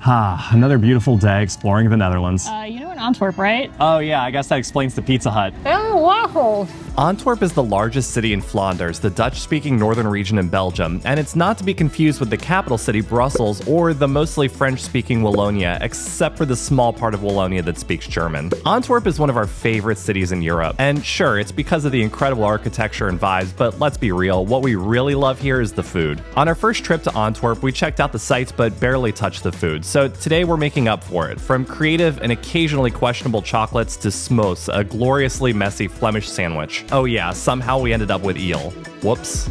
Another beautiful day exploring the Netherlands. You know in Antwerp, right? Oh yeah, I guess that explains the Pizza Hut. Oh, waffles. Antwerp is the largest city in Flanders, the Dutch-speaking northern region in Belgium, and it's not to be confused with the capital city, Brussels, or the mostly French-speaking Wallonia, except for the small part of Wallonia that speaks German. Antwerp is one of our favorite cities in Europe, and sure, it's because of the incredible architecture and vibes, but let's be real, what we really love here is the food. On our first trip to Antwerp, we checked out the sights but barely touched the food, so today we're making up for it. From creative and occasionally questionable chocolates to smos, a gloriously messy Flemish sandwich. Oh yeah, somehow we ended up with eel. Whoops.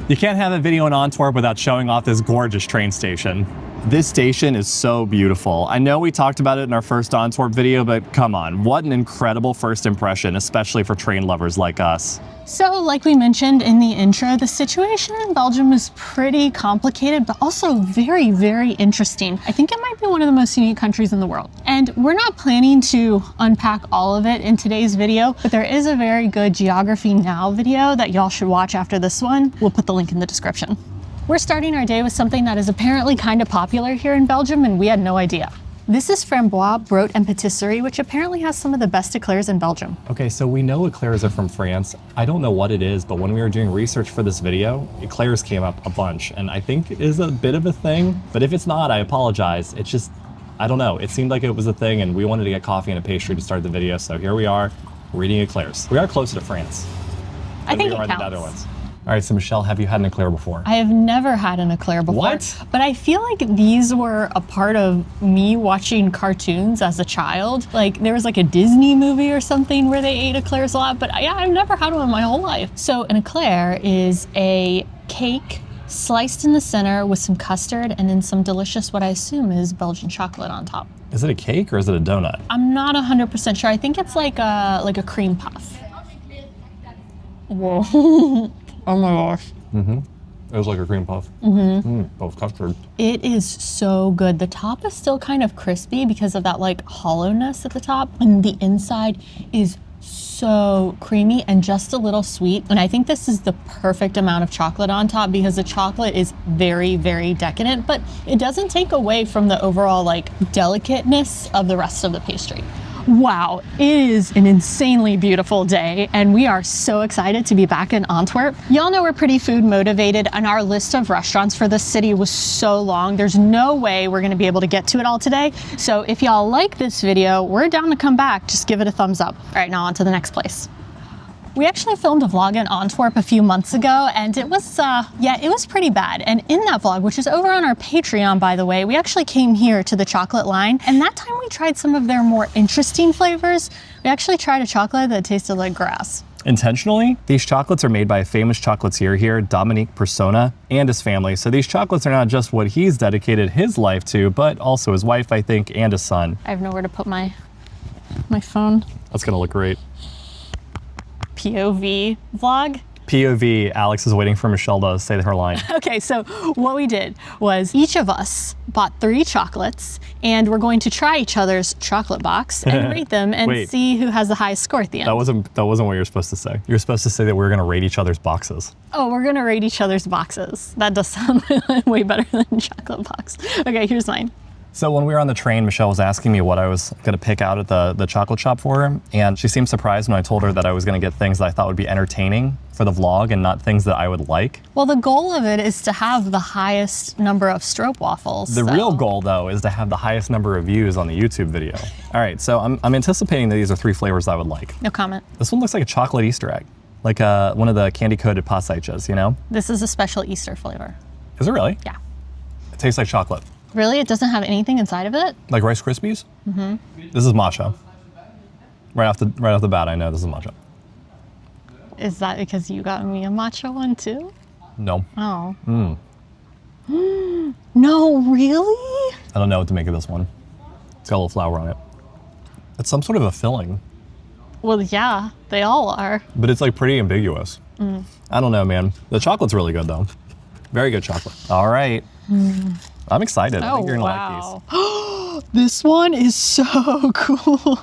You can't have a video in Antwerp without showing off this gorgeous train station. This station is so beautiful. I know we talked about it in our first Antwerp video, but come on, what an incredible first impression, especially for train lovers like us. So, like we mentioned in the intro, the situation in Belgium is pretty complicated, but also very, very interesting. I think it might be one of the most unique countries in the world. And we're not planning to unpack all of it in today's video, but there is a very good Geography Now video that y'all should watch after this one. We'll put the link in the description. We're starting our day with something that is apparently kind of popular here in Belgium, and we had no idea. This is framboise, brood, and patisserie, which apparently has some of the best eclairs in Belgium. Okay, so we know eclairs are from France. I don't know what it is, but when we were doing research for this video, eclairs came up a bunch, and I think it is a bit of a thing. But if it's not, I apologize. It's just, I don't know. It seemed like it was a thing, and we wanted to get coffee and a pastry to start the video, so here we are, reading eclairs. We are closer to France. I think we are it the counts. Netherlands. All right, so Michelle, have you had an eclair before? I have never had an eclair before. What? But I feel like these were a part of me watching cartoons as a child. Like there was like a Disney movie or something where they ate eclairs a lot, but yeah, I've never had one in my whole life. So an eclair is a cake sliced in the center with some custard and then some delicious, what I assume is Belgian chocolate on top. Is it a cake or is it a donut? I'm not 100% sure. I think it's like a cream puff. Whoa. Oh my gosh. Mm-hmm. It was like a cream puff. Both custard. It is so good. The top is still kind of crispy because of that like hollowness at the top, and the inside is so creamy and just a little sweet. And I think this is the perfect amount of chocolate on top because the chocolate is very, very decadent, but it doesn't take away from the overall like delicateness of the rest of the pastry. Wow, it is an insanely beautiful day and we are so excited to be back in Antwerp. Y'all know we're pretty food motivated and our list of restaurants for this city was so long. There's no way we're gonna be able to get to it all today. So if y'all like this video, we're down to come back. Just give it a thumbs up. All right, now on to the next place. We actually filmed a vlog in Antwerp a few months ago and it was, it was pretty bad. And in that vlog, which is over on our Patreon, by the way, we actually came here to the chocolate line and that time we tried some of their more interesting flavors. We actually tried a chocolate that tasted like grass. Intentionally? These chocolates are made by a famous chocolatier here, Dominique Persona, and his family. So these chocolates are not just what he's dedicated his life to, but also his wife, I think, and his son. I have nowhere to put my phone. That's gonna look great. POV vlog. POV, Alex is waiting for Michelle to say her line. Okay, so what we did was each of us bought 3 chocolates and we're going to try each other's chocolate box and rate them and see who has the highest score at the end. That wasn't what you were supposed to say. You were supposed to say that we were gonna rate each other's boxes. Oh, we're gonna rate each other's boxes. That does sound way better than chocolate box. Okay, here's mine. So when we were on the train, Michelle was asking me what I was gonna pick out at the chocolate shop for her, and she seemed surprised when I told her that I was gonna get things that I thought would be entertaining for the vlog and not things that I would like. Well, the goal of it is to have the highest number of stroop waffles. The real goal, though, is to have the highest number of views on the YouTube video. All right, so I'm anticipating that these are 3 flavors I would like. No comment. This one looks like a chocolate Easter egg, like one of the candy-coated passages, you know? This is a special Easter flavor. Is it really? Yeah. It tastes like chocolate. Really? It doesn't have anything inside of it? Like Rice Krispies? Mm-hmm. This is matcha. Right off the bat, I know this is matcha. Is that because you got me a matcha one too? No. Oh. No, really? I don't know what to make of this one. It's got a little flour on it. It's some sort of a filling. Well, yeah, they all are. But it's like pretty ambiguous. I don't know, man. The chocolate's really good though. Very good chocolate. All right. I'm excited. I think you're gonna like these. This one is so cool.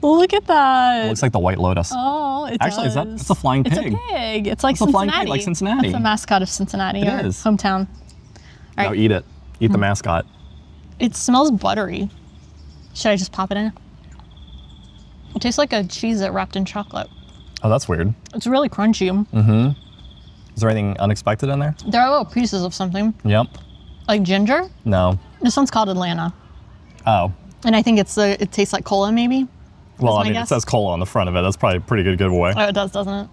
Look at that. It looks like the White Lotus. Oh, it Actually, does. it's a flying pig. It's a pig. It's like It's a Cincinnati. flying pig like Cincinnati. It's the mascot of Cincinnati, It our is. hometown. All Now right. eat it. Eat the mascot. It smells buttery. Should I just pop it in? It tastes like a cheese that wrapped in chocolate. Oh, that's weird. It's really crunchy. Is there anything unexpected in there? There are little pieces of something, Yep. like ginger. No. This one's called Atlanta. Oh. And I think it tastes like cola, maybe. Well, That's I my mean, guess. it says cola on the front of it. That's probably a pretty good giveaway. Oh, it does, doesn't it?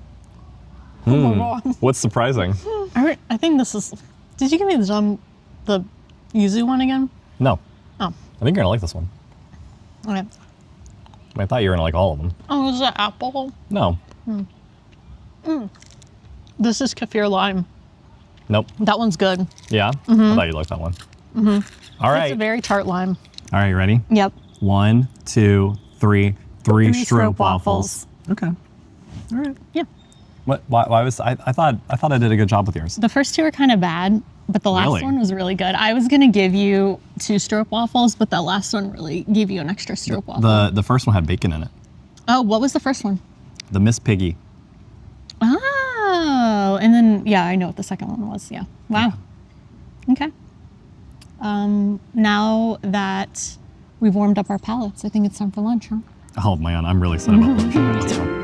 Oh my god. What's surprising? I think this is. Did you give me the yuzu one again? No. Oh, I think you're gonna like this one. okay. I thought you were gonna like all of them. Oh, is that apple? No. This is kaffir lime. Nope. That one's good. Yeah? I thought you'd like that one. All right. It's a very tart lime. All right, you ready? Yep. 1, 2, 3. Three stroop stroopwafels. Okay. All right. Yeah. What? Why was I thought I did a good job with yours. The first two are kind of bad, but the last Really? one was really good. I was gonna give you 2 stroopwafels, but that last one really gave you an extra stroopwafel. The first one had bacon in it. Oh, what was the first one? The Miss Piggy. Oh, and then yeah, I know what the second one was. Yeah. Wow. Okay. Now that we've warmed up our palates, I think it's time for lunch, huh? Oh man, I'm really excited about lunch. Let's go.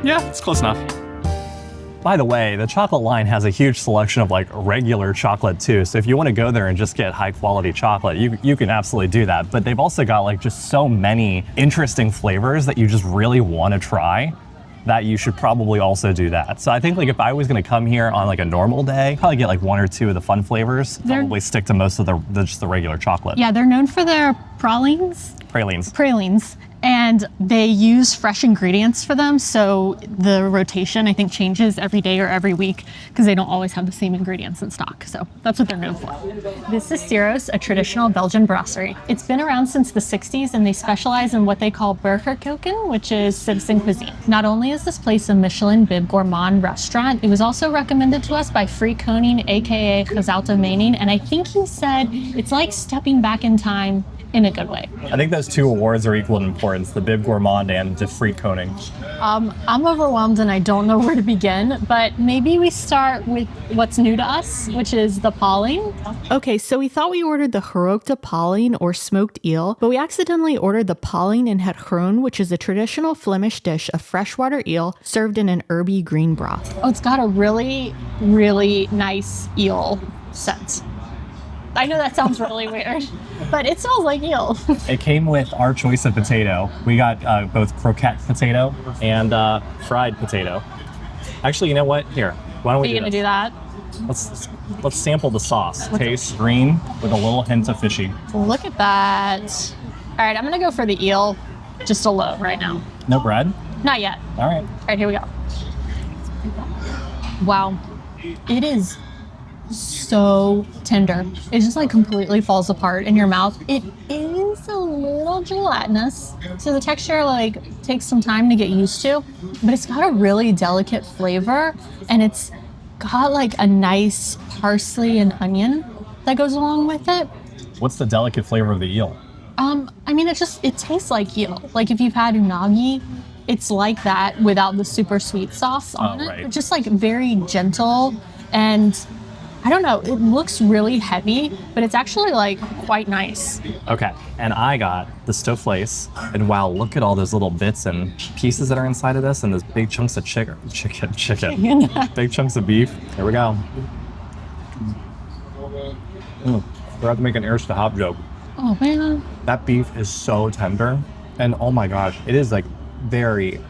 Yeah, it's close enough. By the way, the chocolate line has a huge selection of like regular chocolate too. So if you want to go there and just get high quality chocolate, you can absolutely do that. But they've also got like just so many interesting flavors that you just really want to try that you should probably also do that. So I think like if I was going to come here on like a normal day, probably get like 1 or 2 of the fun flavors, probably stick to most of just the regular chocolate. Yeah, they're known for their pralines. Pralines. And they use fresh ingredients for them, so the rotation I think changes every day or every week because they don't always have the same ingredients in stock. So that's what they're known for. This is Ciro's, a traditional Belgian brasserie. It's been around since the 60s and they specialize in what they call burgerkoken, which is citizen cuisine. Not only is this place a Michelin Bib Gourmand restaurant, it was also recommended to us by Free Koning, aka Gezalta Mening, and I think he said it's like stepping back in time in a good way. I think those 2 awards are equal in importance, the Bib Gourmand and the Free Koning. I'm overwhelmed and I don't know where to begin, but maybe we start with what's new to us, which is the palling. Okay, so we thought we ordered the gerookte palling or smoked eel, but we accidentally ordered the palling in het Groen, which is a traditional Flemish dish of freshwater eel served in an herby green broth. Oh, it's got a really, really nice eel scent. I know that sounds really weird, but it smells like eel. It came with our choice of potato. We got both croquette potato and fried potato. Actually, you know what? Here, why don't we Are you gonna do that? Let's sample the sauce. Tastes green with a little hint of fishy. Look at that. All right, I'm gonna go for the eel just alone right now. No bread? Not yet. All right. All right, here we go. Wow, it is so tender. It just like completely falls apart in your mouth. It is a little gelatinous, so the texture like takes some time to get used to, but it's got a really delicate flavor and it's got like a nice parsley and onion that goes along with it. What's the delicate flavor of the eel? I mean, it tastes like eel. Like if you've had unagi, it's like that without the super sweet sauce on it. Right. It's just like very gentle and I don't know, it looks really heavy, but it's actually like quite nice. Okay, and I got the Stoofvlees, and wow, look at all those little bits and pieces that are inside of this, and those big chunks of chicken. Big chunks of beef. Here we go. We're about to make an Erste Hop joke. Oh man. That beef is so tender, and oh my gosh, it is like very,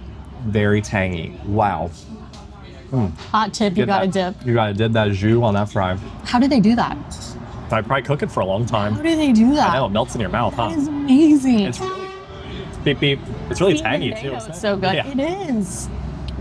very tangy. Wow. Hot tip, you gotta dip. You gotta dip that jus on that fry. How do they do that? I probably cook it for a long time. How do they do that? I know, it melts in your mouth, huh? That is amazing. It's really, beep beep. It's really tangy too. It's Isn't it? so good. Yeah. It is.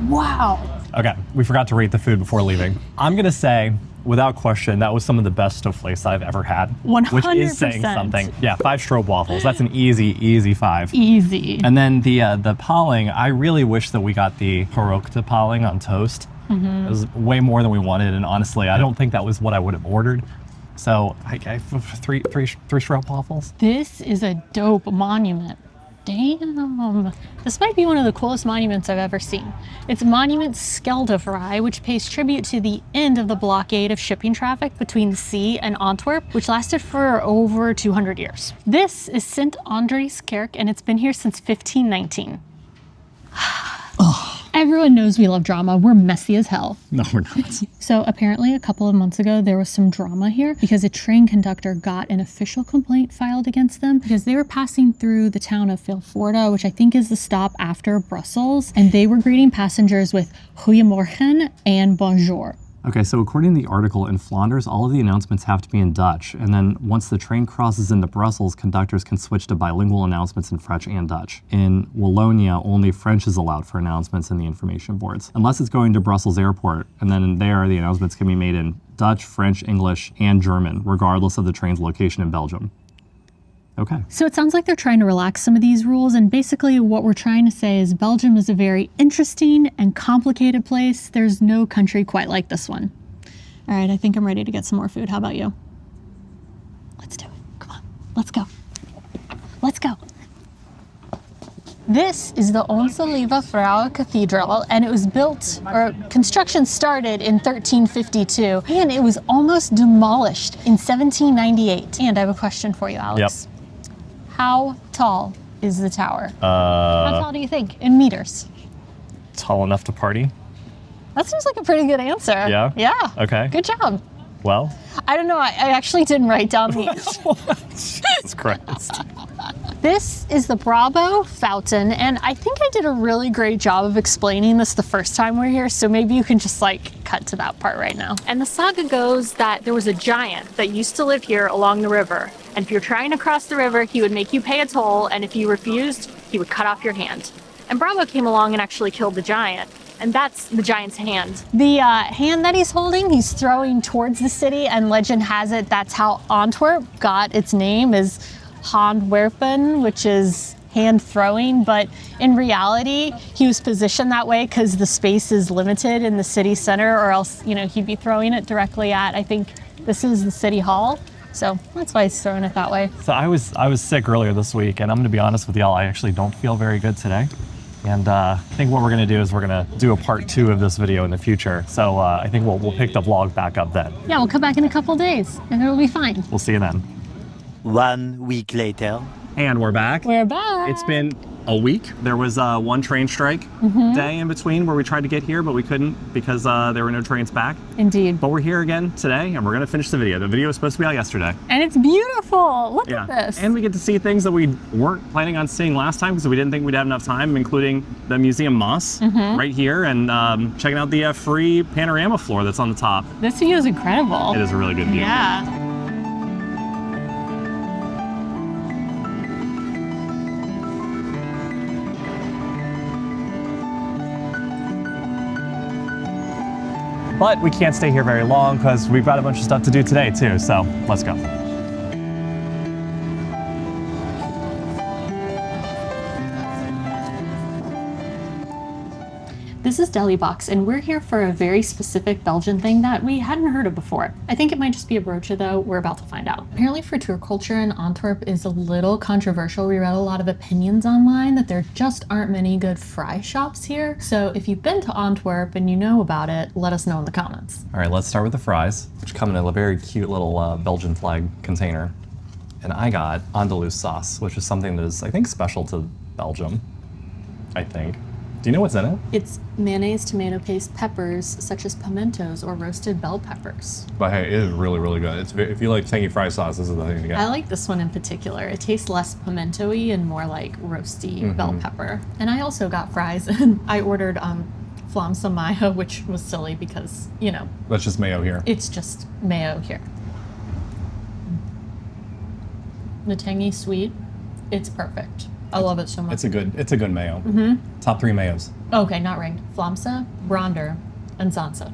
Wow. Okay, we forgot to rate the food before leaving. I'm gonna say, without question, that was some of the best Stoofvlees I've ever had. 100%. Which is saying something. Yeah, 5 strobe waffles. That's an easy 5. Easy. And then the palling, I really wish that we got the gerookte palling on toast. It was way more than we wanted, and honestly, I don't think that was what I would have ordered. So I gave three strobe waffles. This is a dope monument. Damn. This might be one of the coolest monuments I've ever seen. It's Monument Scheldevrij, which pays tribute to the end of the blockade of shipping traffic between the sea and Antwerp, which lasted for over 200 years. This is St. Andries Kerk, and it's been here since 1519. Everyone knows we love drama. We're messy as hell. No, we're not. So apparently a couple of months ago, there was some drama here because a train conductor got an official complaint filed against them because they were passing through the town of Vilvoorde, which I think is the stop after Brussels, and they were greeting passengers with goeiemorgen and bonjour. Okay, so according to the article, in Flanders, all of the announcements have to be in Dutch, and then once the train crosses into Brussels, conductors can switch to bilingual announcements in French and Dutch. In Wallonia, only French is allowed for announcements in the information boards, unless it's going to Brussels Airport, and then in there, the announcements can be made in Dutch, French, English, and German, regardless of the train's location in Belgium. Okay. So it sounds like they're trying to relax some of these rules, and basically what we're trying to say is Belgium is a very interesting and complicated place. There's no country quite like this one. All right, I think I'm ready to get some more food. How about you? Let's do it. Come on, let's go. Let's go. This is the Onze-Lieve-Vrouwekathedraal, and it was built, or construction started in 1352, and it was almost demolished in 1798. And I have a question for you, Alex. Yep. How tall is the tower? How tall do you think in meters? Tall enough to party? That seems like a pretty good answer. Yeah? Yeah. Okay. Good job. Well. I don't know. I actually didn't write down the answer. Jesus Christ. This is the Brabofontein, and I think I did a really great job of explaining this the first time we were here, so maybe you can just cut to that part right now. And the saga goes that there was a giant that used to live here along the river, and if you're trying to cross the river, he would make you pay a toll, and if you refused, he would cut off your hand. And Brabo came along and actually killed the giant. And that's the giant's hand. The hand that he's holding, he's throwing towards the city, and legend has it that's how Antwerp got its name, is handwerpen, which is hand throwing, but in reality, he was positioned that way because the space is limited in the city center, or else, he'd be throwing it directly at, I think this is the city hall. So that's why he's throwing it that way. So I was sick earlier this week, and I'm gonna be honest with y'all, I actually don't feel very good today. And I think what we're gonna do is we're gonna do a part 2 of this video in the future. So I think we'll pick the vlog back up then. Yeah, we'll come back in a couple days and it'll be fine. We'll see you then. 1 week later. And we're back. We're back. It's been a week. There was one train strike day in between where we tried to get here, but we couldn't because there were no trains back. Indeed. But we're here again today, and we're gonna finish the video. The video was supposed to be out yesterday. And it's beautiful. Look at this. And we get to see things that we weren't planning on seeing last time because we didn't think we'd have enough time, including the Museum Moss right here, and checking out the free Panorama floor that's on the top. This view is incredible. It is a really good view. Yeah. But we can't stay here very long because we've got a bunch of stuff to do today too, so let's go. This is Deli Box, and we're here for a very specific Belgian thing that we hadn't heard of before. I think it might just be a broodje though, we're about to find out. Apparently frituur culture in Antwerp is a little controversial. We read a lot of opinions online that there just aren't many good fry shops here. So if you've been to Antwerp and you know about it, let us know in the comments. All right, let's start with the fries, which come in a very cute little Belgian flag container. And I got andalouse sauce, which is something that is, I think, special to Belgium, I think. Do you know what's in it? It's mayonnaise, tomato paste, peppers, such as pimentos or roasted bell peppers. But hey, it is really, really good. If you like tangy fry sauce, this is the thing to get. I like this one in particular. It tastes less pimento-y and more like roasty bell pepper. And I also got fries, and I ordered flamsa mayo, which was silly because, That's just mayo here. it's just mayo here. The tangy sweet, it's perfect. I love it so much. It's a good mayo. Top 3 mayos. Okay, not ranked. Vlaamse, Brander, and Zaanse.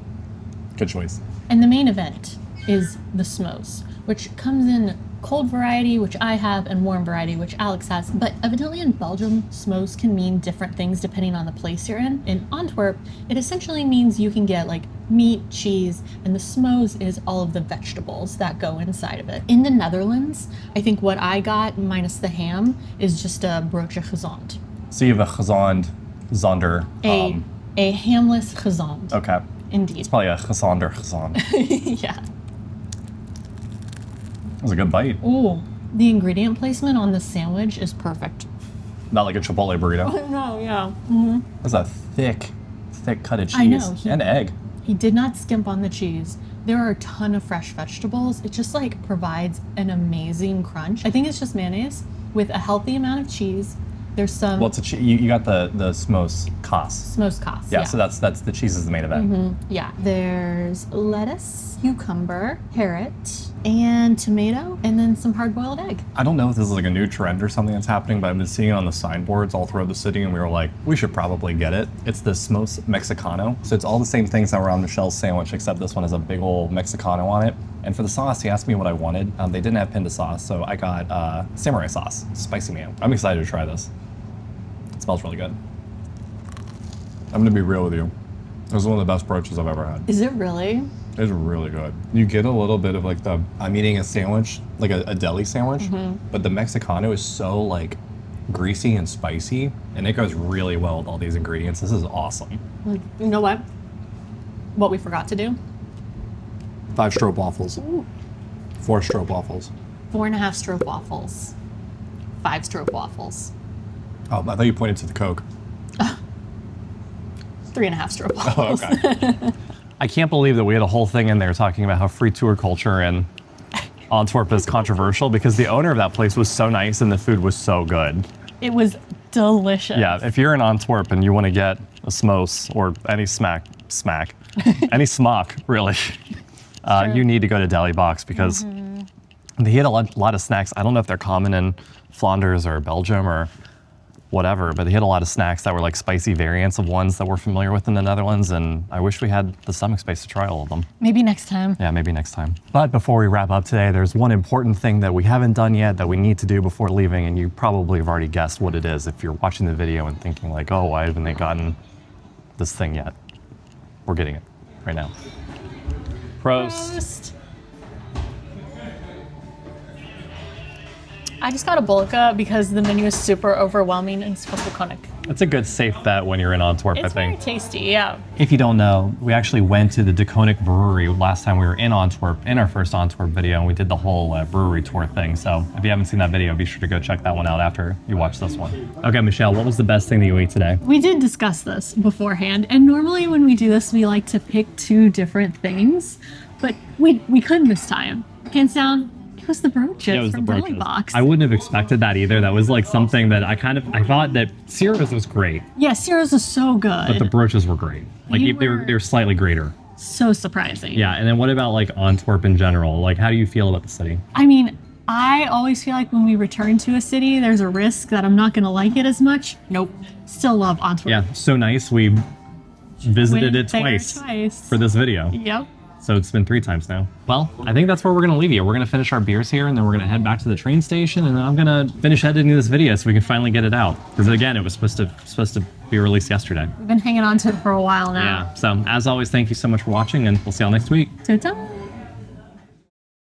Good choice. And the main event is the smos, which comes in cold variety, which I have, and warm variety, which Alex has. But evidently in Belgium, smos can mean different things depending on the place you're in. In Antwerp, it essentially means you can get like meat, cheese, and the smos is all of the vegetables that go inside of it. In the Netherlands, I think what I got, minus the ham, is just a broodje gezond. So you have a gezond, zonder. A hamless gezond. Okay. Indeed. It's probably a gezonder gezond. Yeah. That was a good bite. Ooh, the ingredient placement on this sandwich is perfect. Not like a Chipotle burrito. No, yeah. That's a thick cut of cheese. I know. And egg. He did not skimp on the cheese. There are a ton of fresh vegetables. It just like provides an amazing crunch. I think it's just mayonnaise with a healthy amount of cheese. There's some. Well, it's you got the smos kaas. Smos kaas. Yeah, so that's the cheese is the main event. Yeah. There's lettuce, cucumber, carrot, and tomato, and then some hard-boiled egg. I don't know if this is like a new trend or something that's happening, but I've been seeing it on the signboards all throughout the city, and we were like, we should probably get it. It's the smos Mexicano. So it's all the same things that were on Michelle's sandwich, except this one has a big old Mexicano on it. And for the sauce, he asked me what I wanted. They didn't have pinda sauce, so I got samurai sauce, spicy mayo. I'm excited to try this. It smells really good. I'm gonna be real with you. This is one of the best brooches I've ever had. Is it really? It's really good. You get a little bit of like I'm eating a sandwich, like a deli sandwich, but the Mexicano is so like greasy and spicy, and it goes really well with all these ingredients. This is awesome. You know what? What we forgot to do? 5 stroop waffles. 4 stroop waffles. 4.5 stroop waffles. 5 stroop waffles. Oh, I thought you pointed to the Coke. 3.5 stroop waffles. Oh, okay. I can't believe that we had a whole thing in there talking about how frituur culture in Antwerp is controversial, because the owner of that place was so nice and the food was so good. It was delicious. Yeah, if you're in Antwerp and you want to get a smos or any any smaak, really, you need to go to Deli Box, because he had a lot of snacks. I don't know if they're common in Flanders or Belgium or whatever, but he had a lot of snacks that were like spicy variants of ones that we're familiar with in the Netherlands, and I wish we had the stomach space to try all of them. Maybe next time. Yeah, maybe next time. But before we wrap up today, there's one important thing that we haven't done yet that we need to do before leaving, and you probably have already guessed what it is if you're watching the video and thinking like, oh, why haven't they gotten this thing yet? We're getting it right now. Prost. I just got a Bolleke because the menu is super overwhelming and super iconic. It's a good safe bet when you're in Antwerp, I It's very think. tasty, yeah. If you don't know, we actually went to the De Koninklijke Brewery last time we were in Antwerp, in our first Antwerp video, and we did the whole brewery tour thing. So if you haven't seen that video, be sure to go check that one out after you watch this one. Okay, Michelle, what was the best thing that you ate today? We did discuss this beforehand, and normally when we do this, we like to pick 2 different things, but we couldn't this time. Hands down, it was the brooches from Deli Box. I wouldn't have expected that either. That was like something that I thought that Ciro's was great, Yeah, Ciro's is so good. but the brooches were great. Like You they were- were slightly greater. So surprising. Yeah, and then what about like Antwerp in general? Like, how do you feel about the city? I mean, I always feel like when we return to a city, there's a risk that I'm not going to like it as much. Nope. Still love Antwerp. Yeah, so nice. We visited Went it there twice for this video. Yep. So it's been 3 times now. Well, I think that's where we're gonna leave you. We're gonna finish our beers here, and then we're gonna head back to the train station, and then I'm gonna finish editing this video so we can finally get it out. Because again, it was supposed to be released yesterday. We've been hanging on to it for a while now. Yeah. So as always, thank you so much for watching, and we'll see y'all next week. Ta-ta.